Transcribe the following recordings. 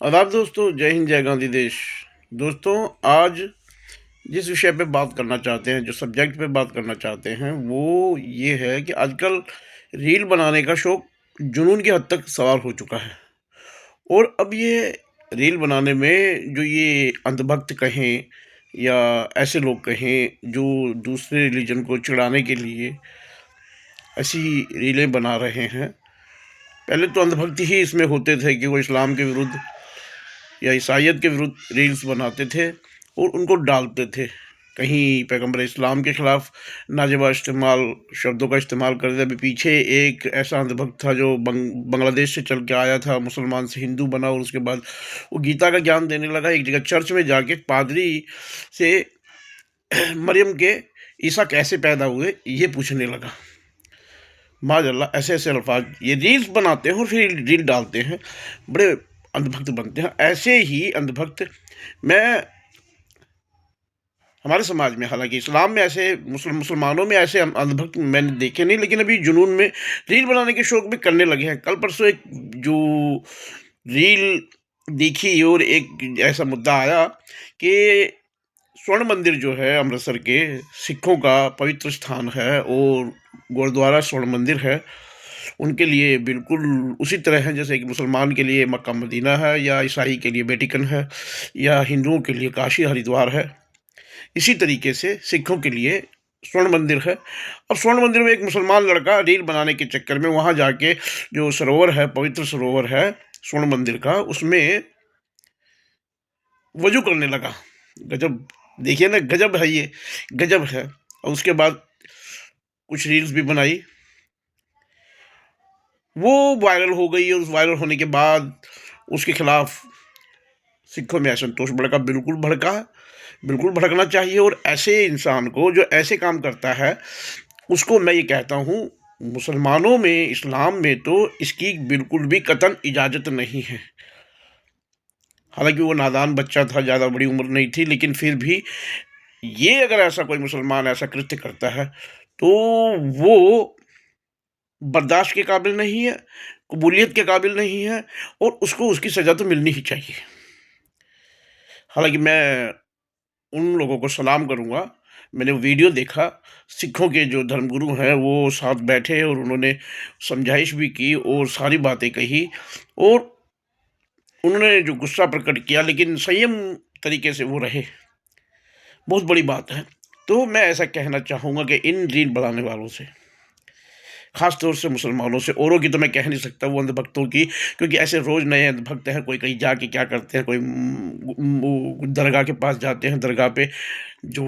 आदाब दोस्तों, जय हिंद, जय गांधी देश। दोस्तों, आज जिस विषय पे बात करना चाहते हैं, जो सब्जेक्ट पे बात करना चाहते हैं, वो ये है कि आजकल रील बनाने का शौक जुनून की हद तक सवार हो चुका है। और अब ये रील बनाने में जो ये अंधभक्त कहें या ऐसे लोग कहें जो दूसरे रिलीजन को चिढ़ाने के लिए ऐसी रीलें बना रहे हैं। पहले तो अंधभक्त ही इसमें होते थे कि वो इस्लाम के विरुद्ध या ईसाइयत के विरुद्ध रील्स बनाते थे और उनको डालते थे। कहीं पैगंबर इस्लाम के ख़िलाफ़ नाजेबा इस्तेमाल शब्दों का इस्तेमाल करते थे। अभी पीछे एक ऐसा अंधभक्त था जो बांग्लादेश से चल के आया था, मुसलमान से हिंदू बना और उसके बाद वो गीता का ज्ञान देने लगा। एक जगह चर्च में जाके पादरी से मरियम के ईसा कैसे पैदा हुए ये पूछने लगा। माज़अल्लाह, ऐसे ऐसे अल्फाज ये रील्स बनाते हैं और फिर रील डालते हैं, बड़े अंधभक्त बनते हैं। ऐसे ही अंधभक्त मैं हमारे समाज में, हालांकि इस्लाम में ऐसे मुसलमानों में ऐसे अंधभक्त मैंने देखे नहीं, लेकिन अभी जुनून में रील बनाने के शौक भी करने लगे हैं। कल परसों एक जो रील देखी और एक ऐसा मुद्दा आया कि स्वर्ण मंदिर जो है अमृतसर के सिखों का पवित्र स्थान है और गुरुद्वारा स्वर्ण मंदिर है, उनके लिए बिल्कुल उसी तरह है जैसे कि मुसलमान के लिए मक्का मदीना है या ईसाई के लिए वेटिकन है या हिंदुओं के लिए काशी हरिद्वार है। इसी तरीके से सिखों के लिए स्वर्ण मंदिर है। अब स्वर्ण मंदिर में एक मुसलमान लड़का रील बनाने के चक्कर में वहाँ जाके जो सरोवर है, पवित्र सरोवर है स्वर्ण मंदिर का, उसमें वजू करने लगा। गजब, देखिए ना, गजब है ये, गजब है। और उसके बाद कुछ रील्स भी बनाई, वो वायरल हो गई और उस वायरल होने के बाद उसके खिलाफ सिखों में असंतोष भड़का। बिल्कुल भड़का, बिल्कुल भड़कना चाहिए। और ऐसे इंसान को जो ऐसे काम करता है उसको मैं ये कहता हूँ, मुसलमानों में, इस्लाम में तो इसकी बिल्कुल भी कतन इजाज़त नहीं है। हालांकि वो नादान बच्चा था, ज़्यादा बड़ी उम्र नहीं थी, लेकिन फिर भी ये अगर ऐसा कोई मुसलमान ऐसा कृत्य करता है तो वो बर्दाश्त के काबिल नहीं है, कबूलियत के काबिल नहीं है और उसको उसकी सज़ा तो मिलनी ही चाहिए। हालांकि मैं उन लोगों को सलाम करूँगा। मैंने वीडियो देखा, सिखों के जो धर्मगुरु हैं वो साथ बैठे और उन्होंने समझाइश भी की और सारी बातें कही और उन्होंने जो गुस्सा प्रकट किया, लेकिन संयम तरीके से वो रहे, बहुत बड़ी बात है। तो मैं ऐसा कहना चाहूँगा कि इन रील बनाने वालों से, ख़ास तौर से मुसलमानों से, औरों की तो मैं कह नहीं सकता, वो अंधभक्तों की, क्योंकि ऐसे रोज़ नए अंधभक्त हैं। कोई कहीं जाके क्या करते हैं, कोई वो दरगाह के पास जाते हैं, दरगाह पे जो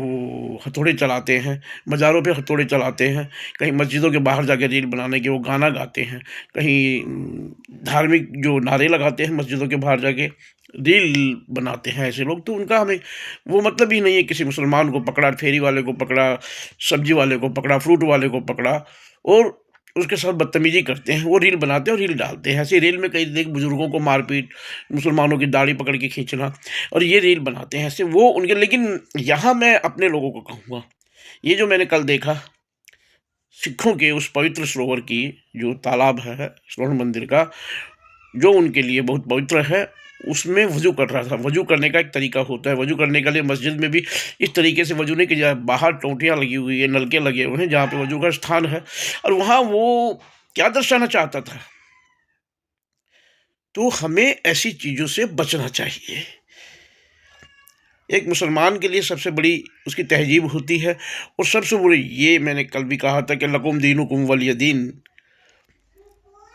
हथौड़े चलाते हैं, मज़ारों पे हथौड़े चलाते हैं, कहीं मस्जिदों के बाहर जाके रील बनाने के वो गाना गाते हैं, कहीं धार्मिक जो नारे लगाते हैं मस्जिदों के बाहर जाके रील बनाते हैं ऐसे लोग। तो उनका हमें वो मतलब ही नहीं है। किसी मुसलमान को पकड़ा, फेरी वाले को पकड़ा, सब्जी वाले को पकड़ा, फ्रूट वाले को पकड़ा और उसके साथ बदतमीजी करते हैं, वो रील बनाते हैं और रील डालते हैं। ऐसे रील में कई देख बुजुर्गों को मारपीट, मुसलमानों की दाढ़ी पकड़ के खींचना, और ये रील बनाते हैं ऐसे वो उनके। लेकिन यहाँ मैं अपने लोगों को कहूँगा, ये जो मैंने कल देखा सिखों के उस पवित्र सरोवर की जो तालाब है स्वर्ण मंदिर का, जो उनके लिए बहुत पवित्र है, उसमें वज़ू कर रहा था। वज़ू करने का एक तरीका होता है, वज़ू करने के लिए मस्जिद में भी इस तरीके से वज़ू नहीं किया जाए। बाहर टोंटियाँ लगी हुई है, नलके लगे हुए हैं जहाँ पे वज़ू का स्थान है, और वहाँ वो क्या दर्शाना चाहता था। तो हमें ऐसी चीज़ों से बचना चाहिए। एक मुसलमान के लिए सबसे बड़ी उसकी तहज़ीब होती है और सबसे बुरी, ये मैंने कल भी कहा था कि लकुम दीनुकुम वलिय दीन,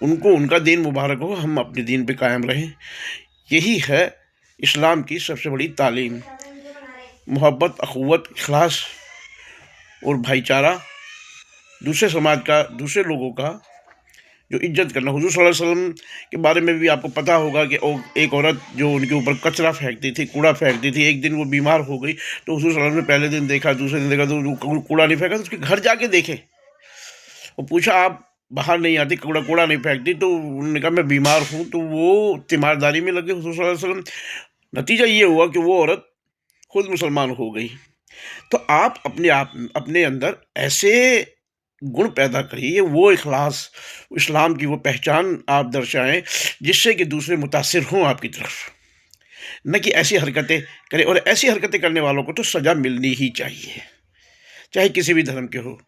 उनको उनका दीन मुबारक हो, हम अपने दीन पे कायम रहें। यही है इस्लाम की सबसे बड़ी तालीम, मोहब्बत, अख़ुवत, इखलास और भाईचारा, दूसरे समाज का, दूसरे लोगों का जो इज्जत करना। हुज़ूर सल्लल्लाहु अलैहि वसल्लम के बारे में भी आपको पता होगा कि एक औरत जो उनके ऊपर कचरा फेंकती थी, कूड़ा फेंकती थी, एक दिन वो बीमार हो गई तो हुज़ूर सल्लल्लाहु अलैहि वसल्लम ने पहले दिन देखा, दूसरे दिन देखा तो कूड़ा नहीं फेंका, तो उसके घर जाके देखे और पूछा, आप बाहर नहीं आती, कूड़ा कूड़ा नहीं फेंकती? तो उन्होंने कहा मैं बीमार हूँ। तो वो तीमारदारी में लगे हुज़ूर सल्लल्लाहु अलैहि वसल्लम। नतीजा ये हुआ कि वो औरत खुद मुसलमान हो गई। तो आप अपने अंदर ऐसे गुण पैदा करिए, वो इखलास, इस्लाम की वो पहचान आप दर्शाएं जिससे कि दूसरे मुतासिर हों आपकी तरफ। न कि ऐसी हरकतें करें, और ऐसी हरकतें करने वालों को तो सज़ा मिलनी ही चाहिए, चाहे किसी भी धर्म के हो।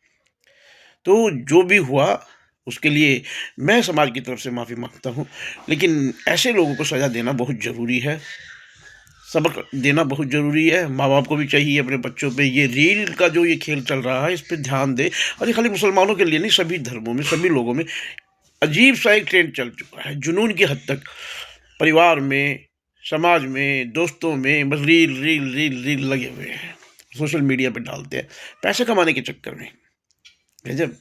तो जो भी हुआ उसके लिए मैं समाज की तरफ से माफ़ी माँगता हूँ, लेकिन ऐसे लोगों को सज़ा देना बहुत ज़रूरी है, सबक देना बहुत ज़रूरी है। माँ-बाप को भी चाहिए अपने बच्चों पे ये रील का जो ये खेल चल रहा है, इस पे ध्यान दें। और ये खाली मुसलमानों के लिए नहीं, सभी धर्मों में, सभी लोगों में अजीब-सा एक ट्रेंड चल चुका है, जुनून की हद तक। परिवार में, समाज में, दोस्तों में बस रील, रील, रील, रील लगे हुए हैं। सोशल मीडिया पे डालते हैं, पैसे कमाने के चक्कर में। गज़ब!